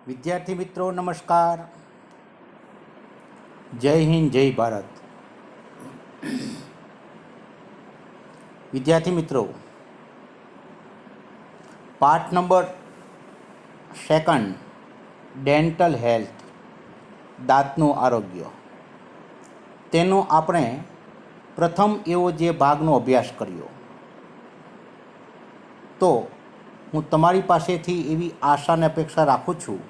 વિદ્યાર્થી મિત્રો નમસ્કાર. જય હિન્દ, જય ભારત. વિદ્યાર્થી મિત્રો, પાઠ નંબર 2 ડેન્ટલ હેલ્થ, દાંતનું આરોગ્ય, તેનો આપણે પ્રથમ એવો જે ભાગનો અભ્યાસ કર્યો. તો હું તમારી પાસેથી એવી આશા અને અપેક્ષા રાખું છું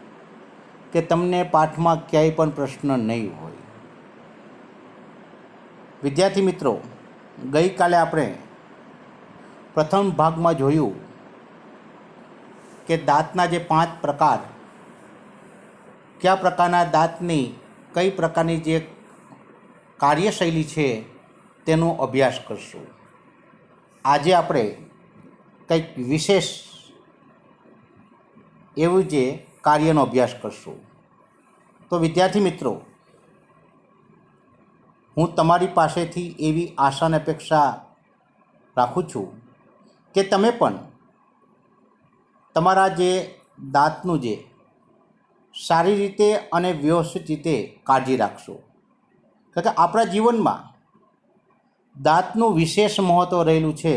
કે તમને પાઠમાં ક્યાંય પણ પ્રશ્ન નહીં હોય. વિદ્યાર્થી મિત્રો, ગઈકાલે આપણે પ્રથમ ભાગમાં જોયું કે દાંતના જે 5 પ્રકાર, કયા પ્રકારના દાંતની કઈ પ્રકારની જે કાર્યશૈલી છે તેનો અભ્યાસ કરશું. આજે આપણે કંઈક વિશેષ એવું જે કાર્યનો અભ્યાસ કરશું. તો વિદ્યાર્થી મિત્રો, હું તમારી પાસેથી એવી આશા અને અપેક્ષા રાખું છું કે તમે પણ તમારા જે દાંતનું જે સારી રીતે અને વ્યવસ્થિત રીતે કાળજી રાખશો. કારણ કે આપણા જીવનમાં દાંતનું વિશેષ મહત્ત્વ રહેલું છે.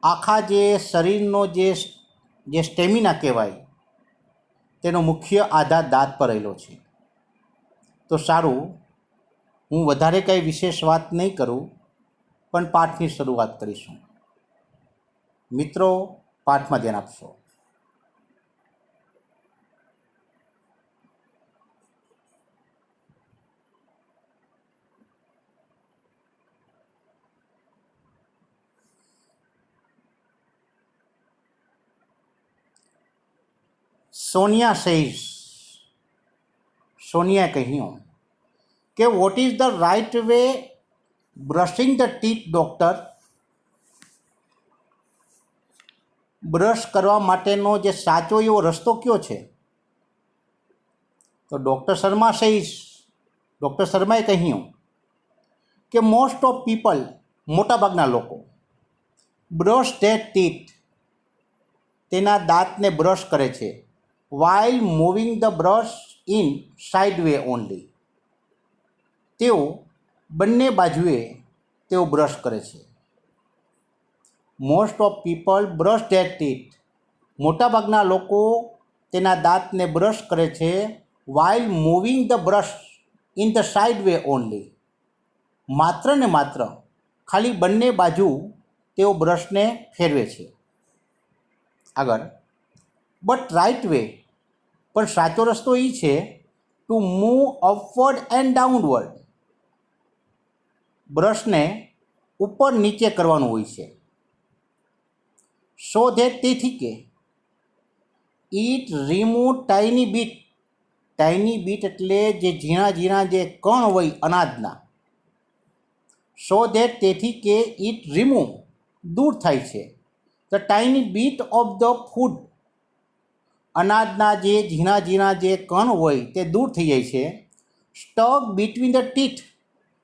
આખા જે શરીરનો જે સ્ટેમિના કહેવાય તેનો મુખ્ય આધાર દાંત પર રહેલો છે. તો સારું, હું વધારે કંઈ વિશેષ વાત નહીં કરું, પણ પાઠની શરૂઆત કરીશું. મિત્રો, પાઠમાં ધ્યાન આપશો. સોનિયાએ કહ્યું કે what is the right way brushing the teeth doctor? Brush કરવા માટેનો જે સાચો એવો રસ્તો કયો છે? તો ડૉક્ટર શર્માએ કહ્યું કે મોસ્ટ ઓફ પીપલ, મોટાભાગના લોકો, બ્રશ ધેર ટીથ, તેના દાંતને બ્રશ કરે છે, while moving the brush in side way only. તેઓ બંને બાજુએ તેઓ બ્રશ કરે છે. Most of people brush there teeth, મોટાભાગના લોકો તેના દાંતને બ્રશ કરે છે, while moving the brush in the side way only. માત્ર ને માત્ર ખાલી બંને બાજુ તેઓ બ્રશને ફેરવે છે. આગળ, બટ રાઇટ વે, પણ સાચો રસ્તો એ છે to move upward and downward. બ્રશને ઉપર નીચે કરવાનું હોય છે. સો ધેટ, તેથી કે it remove tiny bit. Tiny bit એટલે જે ઝીણા ઝીણા જે કણ હોય અનાજના. સો ધેટ, તેથી કે ઇટ રિમૂવ, દૂર થાય છે, the tiny bit of the food. અનાજના જે ઝીણા ઝીણા જે કણ હોય તે દૂર થઈ જાય છે. સ્ટક બિટવીન ધ ટીથ,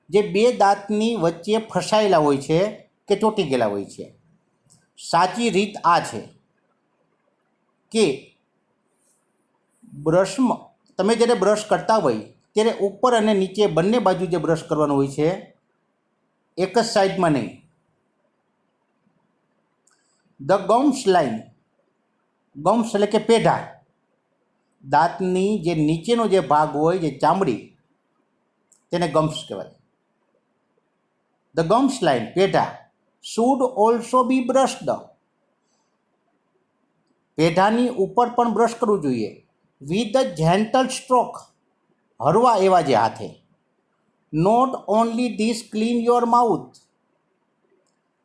જે બે દાંતની વચ્ચે ફસાયેલા હોય છે કે ચોંટી ગયેલા હોય છે. સાચી રીત આ છે કે બ્રશમાં તમે જ્યારે બ્રશ કરતા હોય ત્યારે ઉપર અને નીચે બંને બાજુ જે બ્રશ કરવાનું હોય છે, એક જ સાઈડમાં નહીં. ધ ગમ્સ લાઇન, ગમ્સ એટલે કે પેઢા, દાંતની જે નીચેનો જે ભાગ હોય, જે ચામડી, તેને ગમ્સ કહેવાય. ધ ગમ્સ લાઇન, પેઢા, શુડ ઓલ્સો બી બ્રશ્ડ. પેઢાની ઉપર પણ બ્રશ કરવું જોઈએ. વિથ ધ જેન્ટલ સ્ટ્રોક, હળવા એવા જે હાથે. Not only this clean your mouth.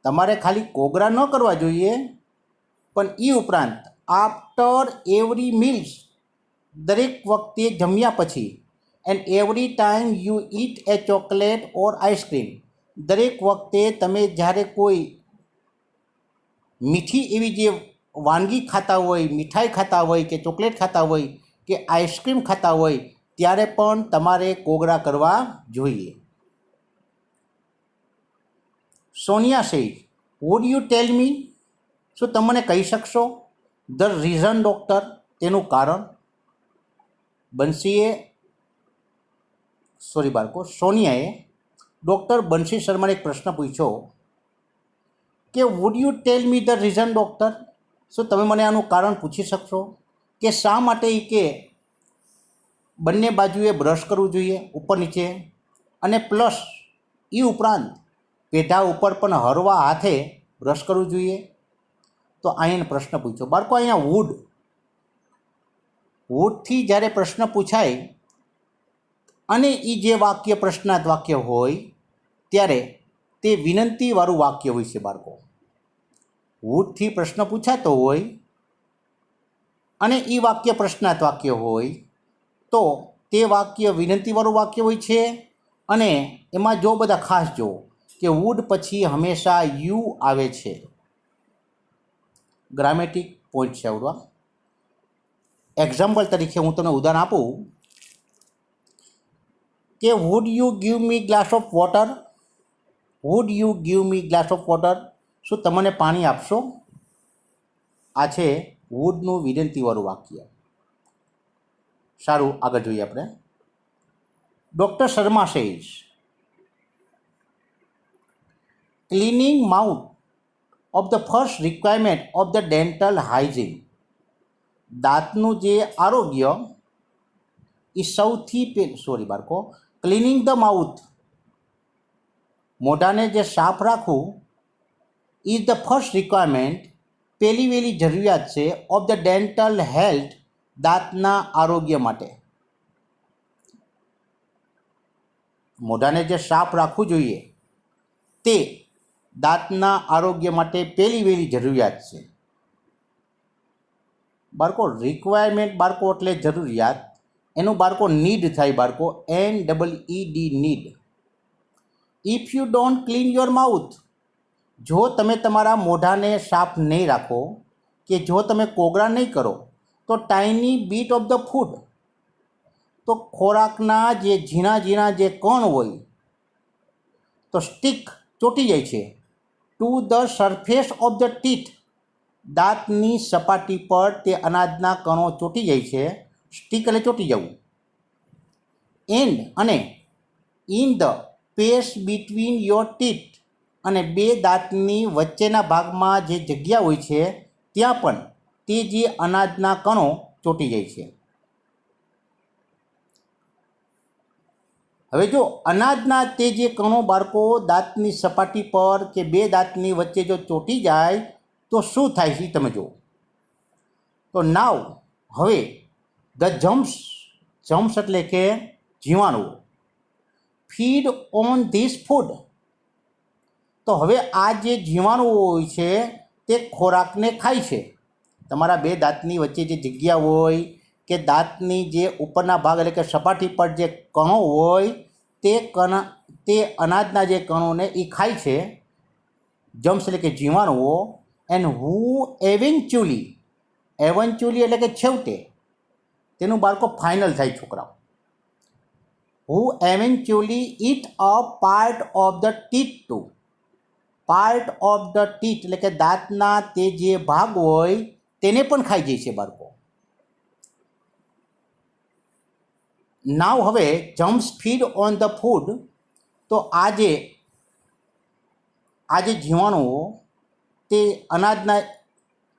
તમારે ખાલી કોગળા ન કરવા જોઈએ, પણ એ ઉપરાંત આફ્ટર એવરી મીલ્સ, દરેક વખતે જમ્યા પછી, and every time you it A chocolate or ice cream, દરેક વખતે તમે જ્યારે કોઈ મીઠી એવી જે વાનગી ખાતા હોય, મીઠાઈ ખાતા હોય કે ચોકલેટ ખાતા હોય કે આઈસ્ક્રીમ ખાતા હોય, ત્યારે પણ તમારે કોગળા કરવા જોઈએ. Sonia says, would you tell me, શું તમે મને કહી શકશો ધ રીઝન ડૉક્ટર, તેનું કારણ? સોનિયાએ ડૉક્ટર બંસી શર્માને એક પ્રશ્ન પૂછ્યો કે wood you tell me the reason doctor, શું તમે મને આનું કારણ પૂછી શકશો કે શા માટે કે બંને બાજુએ બ્રશ કરવું જોઈએ ઉપર નીચે, અને પ્લસ એ ઉપરાંત પેઢા ઉપર પણ હળવા હાથે બ્રશ કરવું જોઈએ? તો અહીંયા પ્રશ્ન પૂછ્યો. બાળકો, અહીંયા વુડથી જ્યારે પ્રશ્ન પૂછાય અને એ જે વાક્ય પ્રશ્નાર્થ વાક્ય હોય ત્યારે તે વિનંતીવાળું વાક્ય હોય છે બાળકો. વુડથી પ્રશ્ન પૂછાતો હોય અને એ વાક્ય પ્રશ્નાર્થ વાક્ય હોય તો તે વાક્ય વિનંતીવાળું વાક્ય હોય છે. અને એમાં જો બધા ખાસ જો કે વુડ પછી હંમેશા યુ આવે છે. ગ્રામેટિક પોઈન્ટ છે આવડવા. એક્ઝામ્પલ તરીકે હું તમને ઉદાહરણ આપું કે would you give me glass of water, would you give me glass of water, શું તમને પાણી આપશો? આ છે વુડનું વિનંતીવાળું વાક્ય. સારું, આગળ જોઈએ આપણે. Doctor Sharma says cleaning mouth of the first requirement of the dental hygiene. દાંતનું જે આરોગ્ય એ સૌથી બાળકો, ક્લિનિંગ ધ માઉથ, મોઢાને જે સાફ રાખવું, ઇઝ ધ ફર્સ્ટ રિક્વાયરમેન્ટ, પહેલી વહેલી જરૂરિયાત છે, ઓફ ધ ડેન્ટલ હેલ્થ, દાંતના આરોગ્ય માટે. મોઢાને જે સાફ રાખવું જોઈએ તે દાંતના આરોગ્ય માટે પહેલી વહેલી જરૂરિયાત છે. બાળકો, રિક્વાયરમેન્ટ બાળકો એટલે જરૂરિયાત, એનું બાળકો નીડ થાય બાળકો, NEED, need. If you don't clean your mouth, જો તમે તમારા મોઢાને સાફ નહીં રાખો કે જો તમે કોગળા નહીં કરો તો tiny bit of the food, તો ખોરાકના જે ઝીણા ઝીણા જે કણ હોય તો સ્ટીક ચોંટી જાય છે. To the surface of the teeth, દાંતની સપાટી પર તે અનાજના કણો ચોંટી જાય છે. સ્ટીક એટલે ચોંટી જવું. એન્ડ અને in the space between your teeth, અને બે દાંતની વચ્ચેના ભાગમાં જે જગ્યા હોય છે ત્યાં પણ તે જે અનાજના કણો ચોંટી જાય છે. હવે જો અનાજના તે જે કણો બાળકો દાંતની સપાટી પર કે બે દાંતની વચ્ચે જો ચોંટી જાય તો શું થાય છે તમે જુઓ. તો નાવ હવે ધ જમ્સ એટલે કે જીવાણુઓ, ફીડ ઓન ધીસ ફૂડ, તો હવે આ જે જીવાણુઓ હોય છે તે ખોરાકને ખાય છે. તમારા બે દાંતની વચ્ચે જે જગ્યા હોય કે દાંતની જે ઉપરના ભાગ એટલે કે સપાટી પર જે કણો હોય તે અનાજના જે કણોને એ ખાય છે. જમ્સ એટલે કે જીવાણુઓ. એન્ડ હુ એવેન્ચ્યુઅલી એટલે કે છેવટે, તેનું બાળકો ફાઇનલ થાય છોકરાઓ. Who eventually eat a part of the teeth too, part of the teeth એટલે કે દાંતના તે જે ભાગ હોય તેને પણ ખાઈ જાય છે બાળકો. નાવ હવે germs feed on the food, તો આ જે જીવાણુઓ તે અનાજના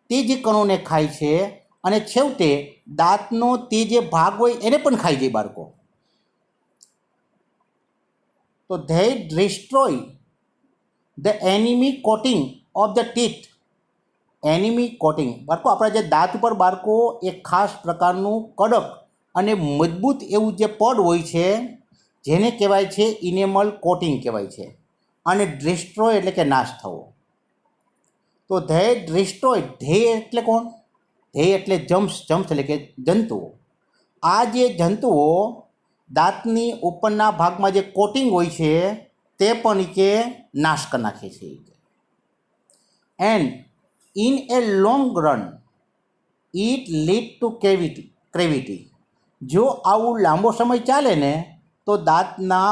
તે જે કણોને ખાય છે અને છેવટે દાંતનો તે જે ભાગ હોય એને પણ ખાઈ જાય બાળકો. તો they destroy the enemy coating of the teeth. Enemy coating બાળકો, આપણા જે દાંત ઉપર બાળકો એક ખાસ પ્રકારનું કડક અને મજબૂત એવું જે પડ હોય છે જેને કહેવાય છે ઇનેમલ કોટિંગ કહેવાય છે. અને ડિસ્ટ્રોય એટલે કે નાશ થવો. તો ધે ડિસ્ટ્રોય, ધ્યેય એટલે કોણ? ધ્યેય એટલે જમ્સ એટલે કે જંતુઓ. આ જે જંતુઓ દાંતની ઉપરના ભાગમાં જે કોટિંગ હોય છે તે પણ કે નાશ કરી નાખે છે. And in A long run it lead to cavity. જો આવું લાંબો સમય ચાલે ને તો દાઢના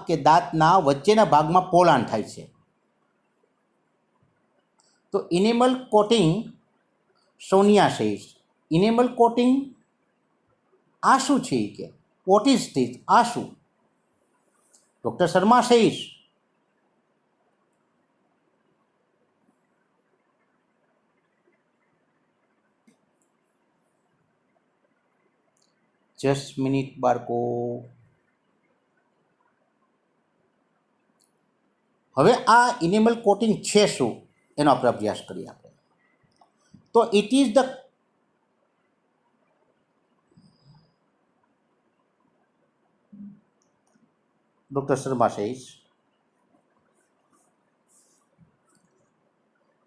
કે દાંતના વચ્ચેના ભાગમાં પોલાણ થાય છે. તો enamel coating, Sonia says, enamel coating આ શું છે કે વોટ ઇઝ ધીસ, આ શું? Doctor Sharma says just minute બાળકો. હવે આ ઇનેમલ કોટિંગ છે શું એનો આપણે અભ્યાસ કરીએ. આપણે તો it is the doctor Sharma says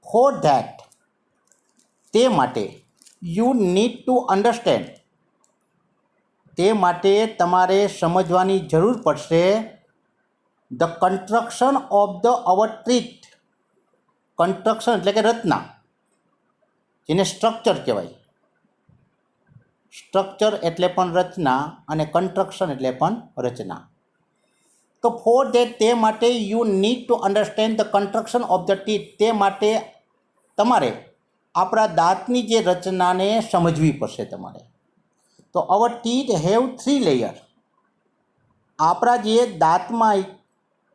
for that, તે માટે, યુ નીડ ટુ અન્ડરસ્ટેન્ડ, તે માટે તમારે સમજવાની જરૂર પડશે the construction of the hour treat. Construction એટલે કે રચના, જેને સ્ટ્રક્ચર કહેવાય. સ્ટ્રક્ચર એટલે પણ રચના અને કન્સ્ટ્રક્શન એટલે પણ રચના. તો ફોર ધેટ, તે માટે, you need to understand the construction of the teeth, તે માટે તમારે આપણા દાંતની જે રચનાને સમજવી પડશે તમારે. તો અવર ટીથ હેવ 3 લેયર, આપણા જે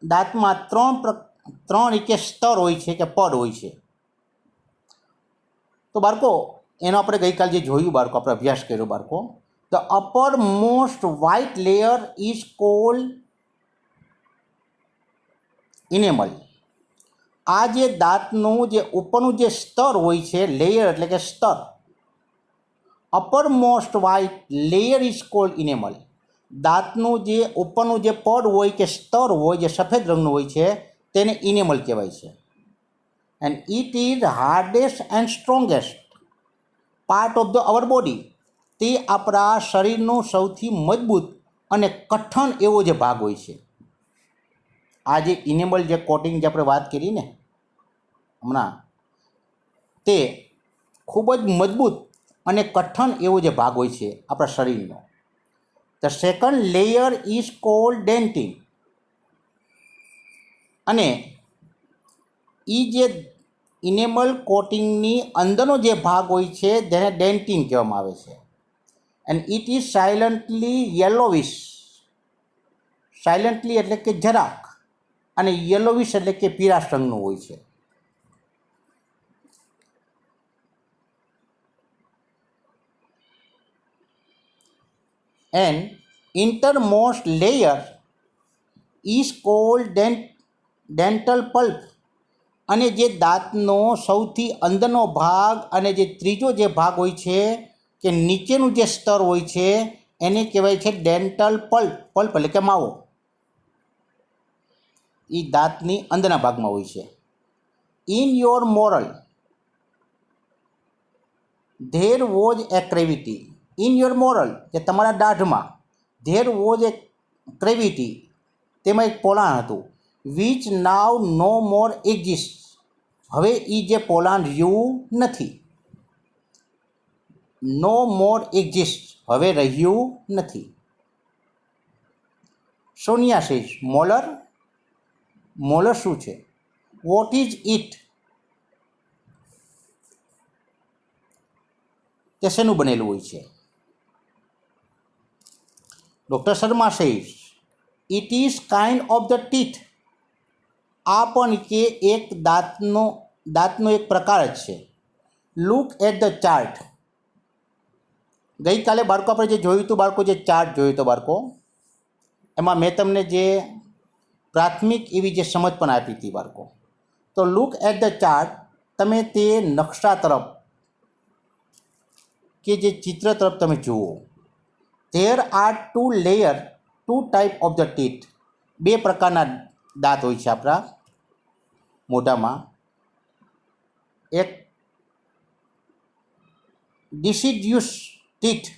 દાંતમાં ત્રણ કે સ્તર હોય છે કે પડ હોય છે. તો બાળકો એનો આપણે ગઈકાલ જે જોયું બાળકો, આપણે અભ્યાસ કર્યો બાળકો. The upper most white layer is called enamel. આ જે દાંતનું જે ઉપરનું જે સ્તર હોય છે, લેયર એટલે કે સ્તર, uppermost white layer is called enamel. દાંતનું જે ઉપરનું જે પડ હોય કે સ્તર હોય, જે સફેદ રંગનું હોય છે, તેને ઇનેમલ કહેવાય છે. And it is hardest and strongest part of the hour body. તે આપણા શરીરનો સૌથી મજબૂત અને કઠણ એવો જે ભાગ હોય છે. આ જે ઇનેમલ જે કોટિંગ જે આપણે વાત કરી ને હમણાં, તે ખૂબ જ મજબૂત અને કઠણ એવો જે ભાગ હોય છે આપણા શરીરનો. The second layer is cold dentine. અને એ જે ઇનેમલ કોટિંગની અંદરનો જે ભાગ હોય છે તેને ડેન્ટિન કહેવામાં આવે છે. And it is silently yellowish. Silently એટલે કે જરાક, અને યેલોવિશ એટલે કે પીળાશ રંગનું હોય છે. And intermost layer is called dental pulp. અને જે દાંતનો સૌથી અંદરનો ભાગ અને જે ત્રીજો જે ભાગ હોય છે કે નીચેનું જે સ્તર હોય છે એને કહેવાય છે ડેન્ટલ પલ્પ. પલ્પ એટલે કે માવો. એ દાંતની અંદરના ભાગમાં હોય છે. In your molar there was a cavity. In your molar, કે તમારા દાઢમાં, ધેર વોઝ એ ક્રેવિટી, તેમાં એક પોલાણ હતું. Which now no more exist. હવે એ જે પોલાણ રહ્યું નથી. નો મોર એક્ઝિસ્ટ, હવે રહ્યું નથી. Sonia says molar. મોલર શું છે? What is it? તે શેનું બનેલું હોય છે? Doctor Sharma says it is kind of the teeth. આ પણ કે એક દાંતનો એક પ્રકાર જ છે. Look at the chart. ગઈકાલે બાળકો આપણે જે જોયું હતું બાળકો, જે ચાર્ટ જોયું હતું બાળકો, એમાં મેં તમને જે પ્રાથમિક એવી જે સમજ પણ આપી હતી બાળકો. તો લુક એટ ધ ચાર્ટ, તમે તે નકશા તરફ કે જે ચિત્ર તરફ તમે જુઓ. There are 2 layer, 2 type of the teeth. 2 પ્રકારના દાંત હોય છે આપણા મોઢામાં. એક ડિસિડ્યુસ ટીથ.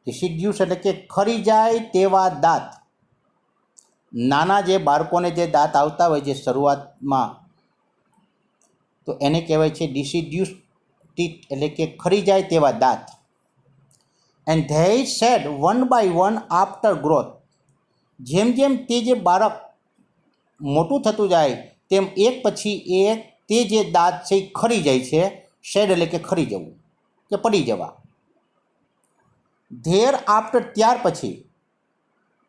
ડિસિડ્યુસ એટલે કે ખરી જાય તેવા દાંત. નાના જે બાળકોને જે દાંત આવતા હોય જે શરૂઆતમાં, તો એને કહેવાય છે ડિસિડ્યુસ ટીથ, એટલે કે ખરી જાય તેવા દાંત. And they shed one by one after growth. જેમ જેમ તે જે બાળક મોટું થતું જાય તેમ એક પછી એક તે જે દાંત છે એ ખરી જાય છે. શેડ એટલે કે ખરી જવું કે પડી જવા. ધેર આફ્ટર ત્યાર પછી,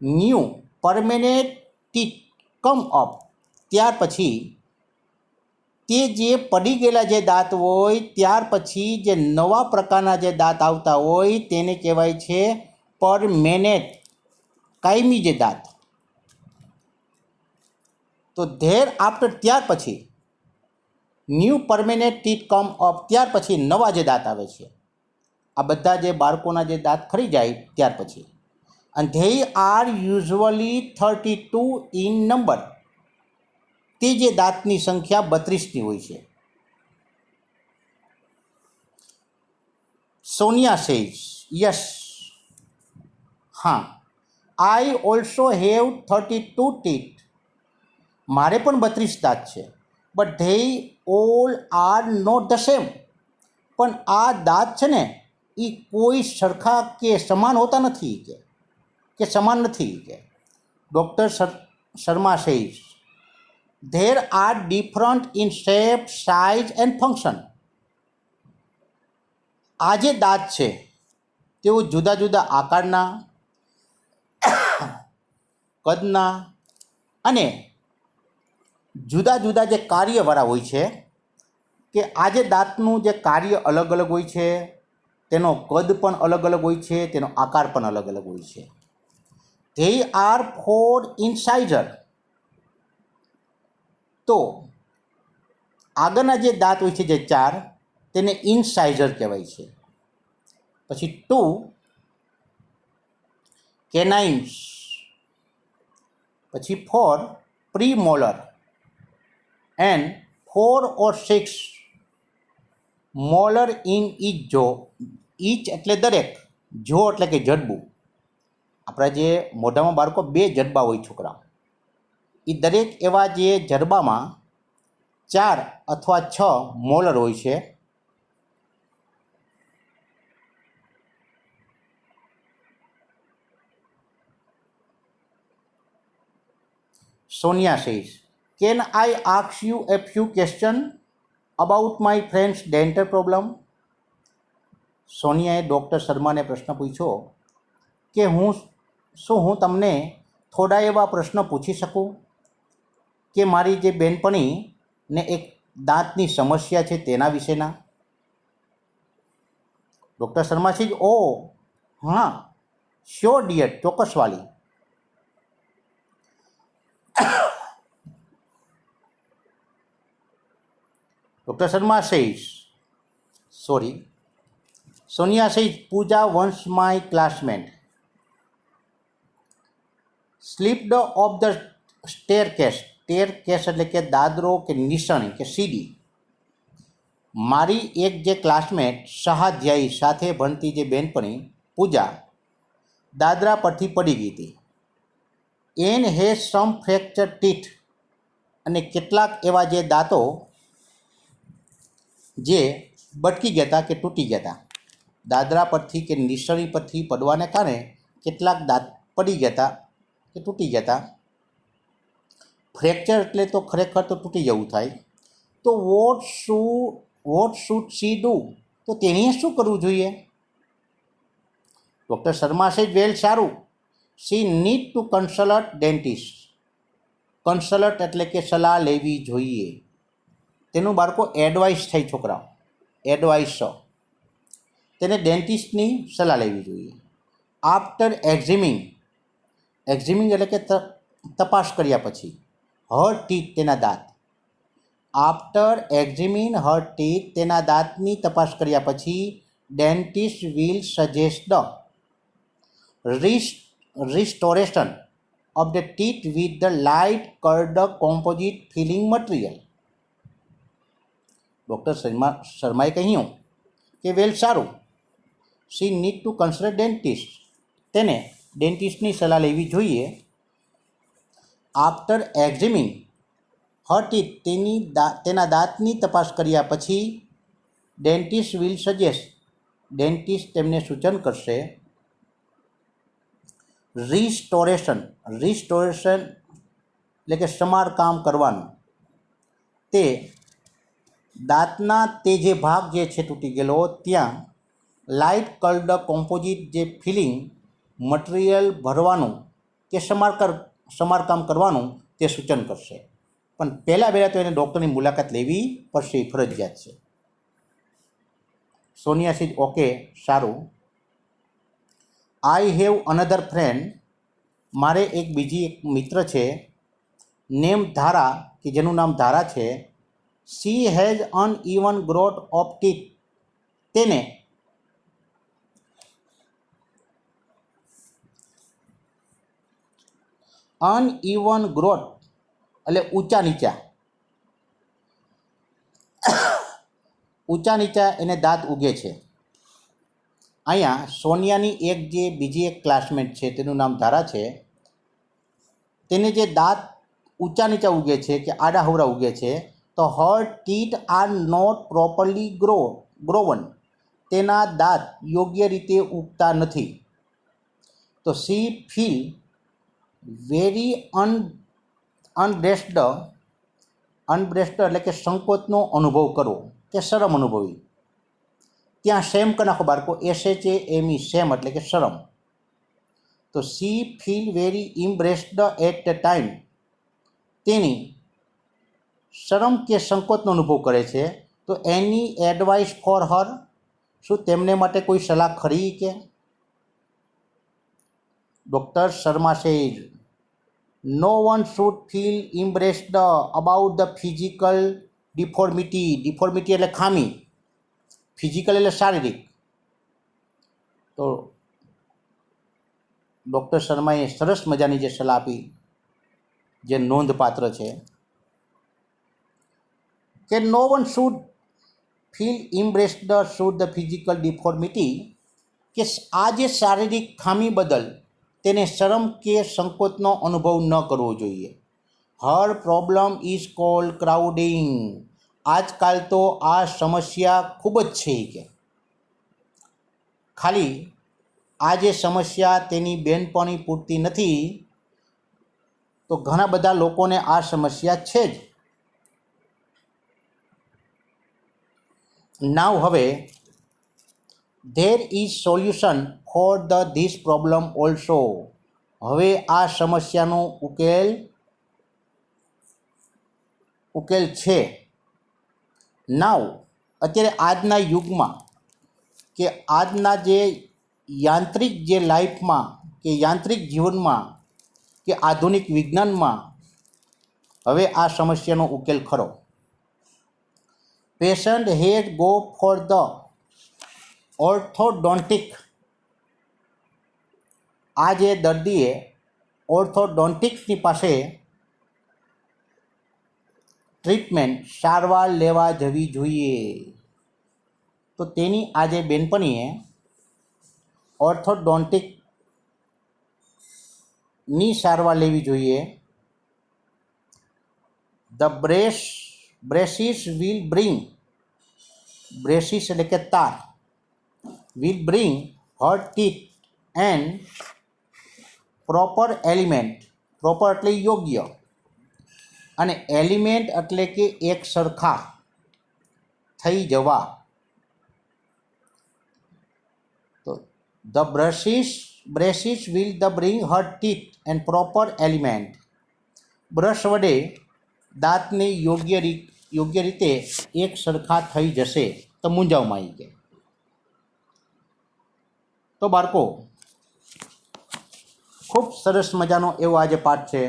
new permanent teeth come up ત્યાર પછી, તે જે પડી ગયેલા જે દાંત હોય ત્યાર પછી જે નવા પ્રકારના જે દાંત આવતા હોય તેને કહેવાય છે પરમેનન્ટ, કાયમી જે દાંત. તો ધેર આફ્ટર ત્યાર પછી, new permanent teeth come up ત્યાર પછી નવા જે દાંત આવે છે. આ બધા જે બાળકોના જે દાંત ખરી જાય ત્યાર પછી. અને they are usually 32 in number. તે જે દાંતની સંખ્યા 32ની હોય છે. સોનિયા સેઝ યસ, હા, આઈ ઓલ્સો હેવ 32 ટીથ. મારે પણ 32 દાંત છે. But they all are not the same. પણ આ દાંત છે ને એ કોઈ સરખા કે સમાન હોતા નથી કે સમાન નથી કે. Doctor Sharma says there are different in shape, size and function. આ જે દાંત છે તેઓ જુદા જુદા આકારના, કદના અને જુદા જુદા જે કાર્યવાળા હોય છે. કે આ જે દાંતનું જે કાર્ય અલગ અલગ હોય છે, તેનો કદ પણ અલગ અલગ હોય છે, તેનો આકાર પણ અલગ અલગ હોય છે. They are 4 ઇન્સાઇઝર. તો આગળના જે દાંત હોય છે જે 4 તેને ઇન્સાઇઝર કહેવાય છે. પછી 2 કેનાઇન્સ. પછી 4 premolar and 4 or 6 molar in each jaw. Each એટલે દરેક, જો એટલે કે જડબું. આપણા જે મોઢામાં બાળકો 2 જડબા હોય છોકરા, એ દરેક એવા જે જડબામાં 4 અથવા 6 મોલર હોય છે. Sonia says can I ask you a few question about my friends dental problem. સોનિયાએ ડૉક્ટર શર્માને પ્રશ્ન પૂછ્યો કે શું હું તમને થોડા એવા પ્રશ્ન પૂછી શકું કે મારી જે બેનપણીને એક દાંતની સમસ્યા છે તેના વિશેના. ડૉક્ટર શર્મા છે ઓ હા, શ્યોર ડિયર, ચોક્કસવાળી. Doctor Sharma says Sonia says Puja once my classmate slipped off the staircase. Staircase એટલે કે દાદરો કે નિસરણી કે સીડી. મારી એક જે ક્લાસમેટ સહાધ્યાયી સાથે ભણતી જે બેનપણી પૂજા દાદરા પરથી પડી ગઈ હતી. And has some fracture teeth. અને કેટલાક એવા જે દાંતો જે બટકી ગયા હતા કે તૂટી ગયા હતા. દાદરા પરથી કે નિસરણી પરથી પડવાને કારણે કેટલાક દાંત પડી ગયા હતા કે તૂટી ગયા હતા. ફ્રેક્ચર એટલે તો ખરેખર તો તૂટી જવું થાય. તો વોટ શુડ શી ડુ? તો તેણીએ શું કરવું જોઈએ? ડૉક્ટર શર્મા સેઝ વેલ, સારું. She need to consult dentist. Consult એટલે કે સલાહ લેવી જોઈએ. તેનું બાળકો એડવાઇસ થાય છોકરાઓ, એડવાઇસ. તેને ડેન્ટિસ્ટની સલાહ લેવી જોઈએ. આફ્ટર એક્ઝિમિંગ એટલે કે તપાસ કર્યા પછી, હર ટીથ તેના દાંત. આફ્ટર એક્ઝિમિન હર ટીથ તેના દાંતની તપાસ કર્યા પછી dentist will suggest the restoration of the teeth with the light cured composite filling material. Doctor શર્માએ કહ્યું કે વેલ, સારું. She need to consult dentist. તેને ડેન્ટિસ્ટની સલાહ લેવી જોઈએ. આફ્ટર એક્ઝિમિંગ હર ટીથ તેના દાંતની તપાસ કર્યા પછી ડેન્ટિસ્ટ વિલ સજેસ્ટ ડેન્ટિસ્ટ તેમને સૂચન કરશે રિસ્ટોરેશન એટલે કે સમારકામ કરવાનું. તે દાંતના તે જે ભાગ જે છે તૂટી ગયેલો ત્યાં લાઇટ કલર્ડ કોમ્પોઝિટ જે ફિલિંગ મટીરિયલ ભરવાનું કે સમારકામ કરવાનું તે સૂચન કરશે. પણ પહેલાં તો એને ડૉક્ટરની મુલાકાત લેવી પડશે, ફરજિયાત છે. સોનિયા સેજ ઓકે, સારું. આઈ હેવ અનધર ફ્રેન્ડ, મારે બીજી એક મિત્ર છે, નેમ ધારા, કે જેનું નામ ધારા છે. She has uneven growth of teeth, તેને અનઇવન ગ્રોથ એટલે ઊંચા નીચા એને દાંત ઉગે છે. અહીંયા સોનિયાની બીજી એક ક્લાસમેટ છે, તેનું નામ ધારા છે. તેને જે દાંત ઊંચા નીચા ઉગે છે કે આડાહવરા ઉગે છે, તો her teeth are not properly grown, તેના દાંત યોગ્ય રીતે ઉગતા નથી. તો સી ફીલ વેરી અનબ્રેસ્ડ એટલે કે સંકોચનો અનુભવ કરવો કે શરમ અનુભવી. ત્યાં શેમ કરી નાખો બાળકો, SHAME, શેમ એટલે કે શરમ. તો she feel very embarrassed at the time, તેની શરમ કે સંકોચનો અનુભવ કરે છે. તો એની એડવાઇસ ફોર હર, શું તેમને માટે કોઈ સલાહ ખરી કે? Doctor Sharma says no one should feel embarrassed about the physical deformity એટલે ખામી, ફિઝિકલ એટલે શારીરિક. તો ડૉક્ટર શર્માએ સરસ મજાની જે સલાહ આપી, જે નોંધપાત્ર છે, કે no one should feel embarrassed should the physical deformity, કે આ જે શારીરિક ખામી બદલ તેને શરમ કે સંકોચનો અનુભવ ન કરવો જોઈએ. હર પ્રોબ્લેમ ઇઝ કોલ્ડ ક્રાઉડિંગ, આજકાલ તો આ સમસ્યા ખૂબ જ છે કે ખાલી આ જે સમસ્યા તેની બેનપણી પૂરતી નથી, તો ઘણા બધા લોકોને આ સમસ્યા છે જ. નાવ હવે there is solution for this problem also, હવે આ સમસ્યાનો ઉકેલ છે. નાવ અત્યારે આજના યુગમાં કે આજના જે યાંત્રિક જે લાઈફમાં કે યાંત્રિક જીવનમાં કે આધુનિક વિજ્ઞાનમાં હવે આ સમસ્યાનો ઉકેલ ખરો. Patient had go for the orthodontic, આ જે દર્દીએ ઓર્થોડોન્ટિકની પાસે ટ્રીટમેન્ટ સારવાર લેવા જવી જોઈએ. તો તેની આજે બેનપણીએ ઓર્થોડોન્ટિકની સારવાર લેવી જોઈએ. The braces will bring, braces એટલે કે તાર, will bring her teeth and proper element, proper એટલે યોગ્ય અને એલિમેન્ટ એટલે કે એક સરખા થઈ જવા. તો the braces will bring her teeth and proper element, brush વડે દાંતને યોગ્ય રીતે એક સરખા થઈ જશે. તો મૂંઝાવમાં આવી જાય. તો બાળકો, ખૂબ સરસ મજાનો એવો આજે પાઠ છે.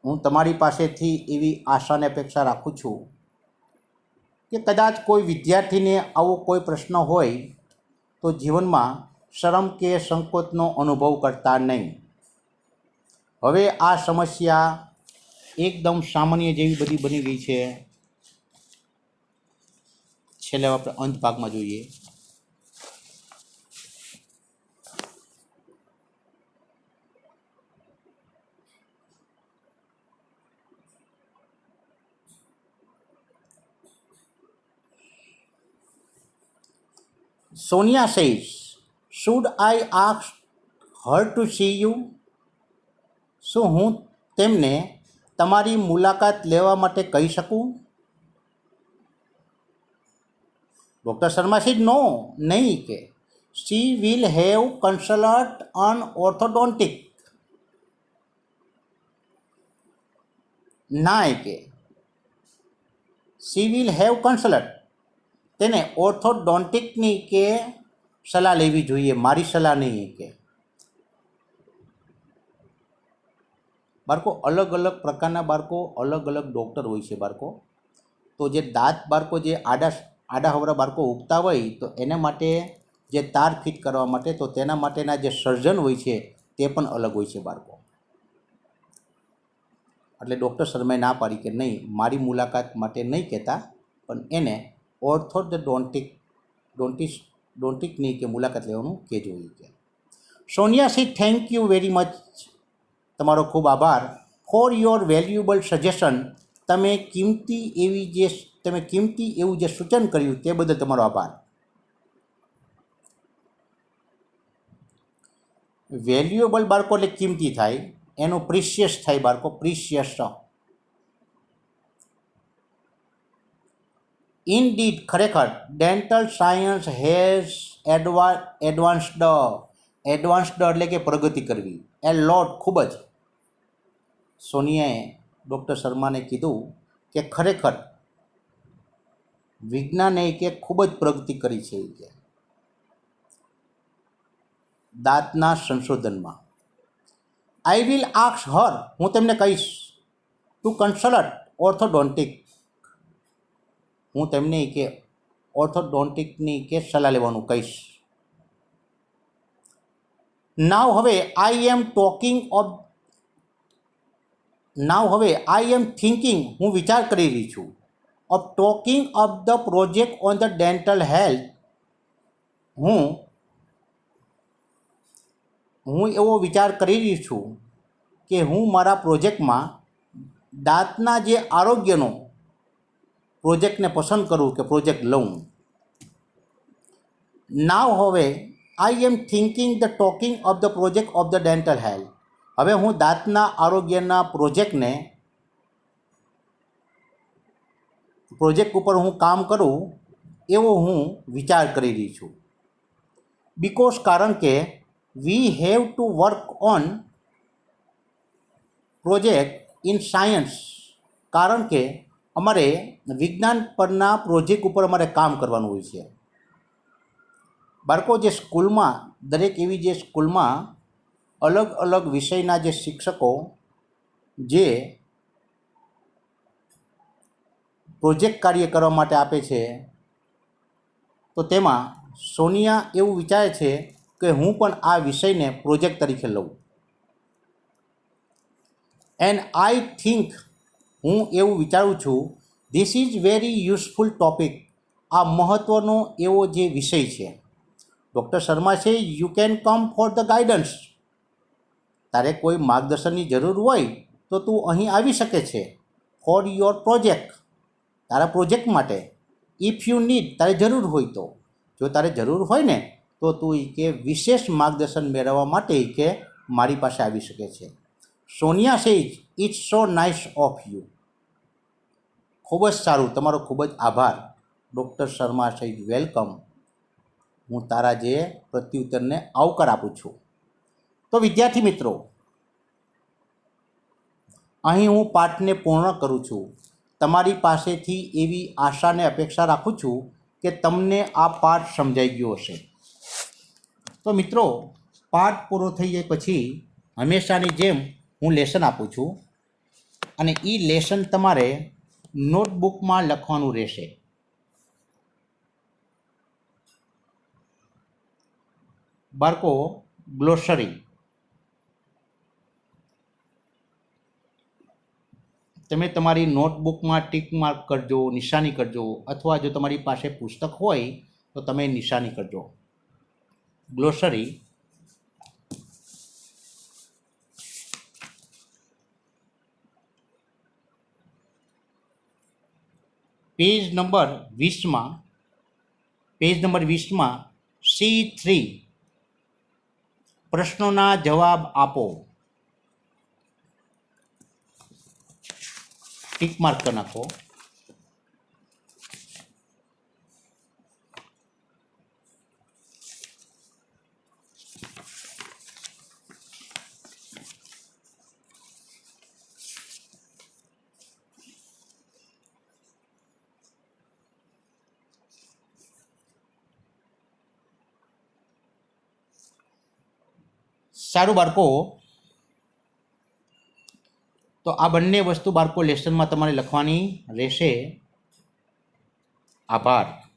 હું તમારી પાસેથી એવી આશા અને અપેક્ષા રાખું છું કે કદાચ કોઈ વિદ્યાર્થીને આવો કોઈ પ્રશ્ન હોય તો જીવનમાં શરમ કે સંકોચનો અનુભવ કરતા નહીં. હવે આ સમસ્યા એકદમ સામાન્ય જેવી બધી બની ગઈ છે. છેલ્લે આપણે અંત ભાગમાં જોઈએ. Sonia says, should I ask her to see you? શું હું તેમને તમારી મુલાકાત લેવા માટે કહી શકું? ડૉક્ટર શર્મા સેડ નો, નહીં કે she will have consult an orthodontic, ના કે શી વિલ હેવ કન્સલ્ટ, તેને ઓર્થોડોન્ટિકની કે સલાહ લેવી જોઈએ, મારી સલાહ નહીં કે. બાળકો અલગ અલગ પ્રકારના બાળકો અલગ અલગ ડૉક્ટર હોય છે બાળકો. તો જે દાંત બાળકો જે આડા હવરા બાળકો ઉગતા હોય તો એના માટે જે તાર ફિટ કરવા માટે તો તેના માટેના જે સર્જન હોય છે તે પણ અલગ હોય છે બાળકો. એટલે ડૉક્ટર શર્માએ ના પાડી કે નહીં, મારી મુલાકાત માટે નહીં કહેતા, પણ એને ઓર્થોડોન્ટિકની કે મુલાકાત લેવાનું કહેજો કે. Sonia C thank you very much, તમારો ખૂબ આભાર. ફોર યોર વેલ્યુએબલ સજેશન, તમે કિંમતી એવું જે સૂચન કર્યું તે બદલ તમારો આભાર. વેલ્યુએબલ બાળકો એટલે કિંમતી થાય, એનું પ્રિશિયસ થાય બાળકો, પ્રિશિયસ. ઇનડીડ, ખરેખર, ડેન્ટલ સાયન્સ હેઝ એડવાન્સ્ડ એટલે કે પ્રગતિ કરવી, એ લોટ, ખૂબ જ. સોનિયાએ ડૉક્ટર શર્માને કીધું કે ખરેખર વિજ્ઞાને કે ખૂબ જ પ્રગતિ કરી છે કે દાંતના સંશોધનમાં. આઈ વિલ આસ્ક હર, હું તેમને કહીશ, ટુ કન્સલ્ટ ઓર્થોડોન્ટિક, હું તેમને કે ઓર્થોડોન્ટિકની કે સલાહ લેવાનું કહીશ. નાવ હવે આઈ એમ થિંકિંગ, હું વિચાર કરી રહી છું, of talking of the project on the dental health, હું એવો વિચાર કરી રહી છું કે હું મારા પ્રોજેક્ટમાં દાંતના જે આરોગ્યનો પ્રોજેક્ટને પસંદ કરું કે પ્રોજેક્ટ લઉં. નાવ હવે I am thinking the talking of the project of the dental health, હવે હું દાંતના આરોગ્યના પ્રોજેક્ટ ઉપર હું કામ કરું એવો હું વિચાર કરી રહી છું. બિકોઝ, કારણ કે we have to work on project in science, કારણ કે અમારે વિજ્ઞાન પરના પ્રોજેક્ટ ઉપર અમારે કામ કરવાનું હોય છે. બાળકો, જે સ્કૂલમાં દરેક એવી જે સ્કૂલમાં અલગ અલગ વિષયના જે શિક્ષકો જે પ્રોજેક્ટ કાર્ય કરવા માટે આપે છે, તો તેમાં સોનિયા એવું વિચારે છે કે હું પણ આ વિષયને પ્રોજેક્ટ તરીકે લઉં. એન્ડ આઈ થિંક, હું એવું વિચારું છું, this is very useful topic, આ મહત્ત્વનો એવો જે વિષય છે. ડૉક્ટર શર્મા છે, you can come for the guidance, તારે કોઈ માર્ગદર્શનની જરૂર હોય તો તું અહીં આવી શકે છે. ફોર યોર પ્રોજેક્ટ, તારા પ્રોજેક્ટ માટે. ઇફ યુ નીડ, તારે જરૂર હોય તો, જો તારે જરૂર હોય ને તો તું કે વિશેષ માર્ગદર્શન મેળવવા માટે કે મારી પાસે આવી શકે છે. Sonia says, it's so nice of you, ખૂબ જ સારું, તમારો ખૂબ જ આભાર. ડૉક્ટર શર્મા સેજ, વેલકમ, હું તારા જે પ્રત્યુત્તરને આવકાર આપું છું. તો વિદ્યાર્થી મિત્રો, અહીં હું પાઠને પૂર્ણ કરું છું. તમારી પાસેથી એવી આશાને અપેક્ષા રાખું છું કે તમને આ પાઠ સમજાઈ ગયો હશે. તો મિત્રો, પાઠ પૂરો થઈ જાય પછી હંમેશાની જેમ હું લેસન આપું છું, અને એ લેસન તમારે નોટબુકમાં લખવાનું રહેશે. બાળકો, ગ્લોસરી તમે તમારી નોટબુકમાં ટીક માર્ક કરજો, નિશાની કરજો, અથવા જો તમારી પાસે પુસ્તક હોય તો તમે નિશાની કરજો. ગ્લોસરી પેજ નંબર 20માં C3 પ્રશ્નોના જવાબ આપો, ટીક માર્ક કરી નાખો. સારું બાળકો, તો આ બંને વસ્તુ બાળકો લેસનમાં તમારે લખવાની રહેશે. આભાર.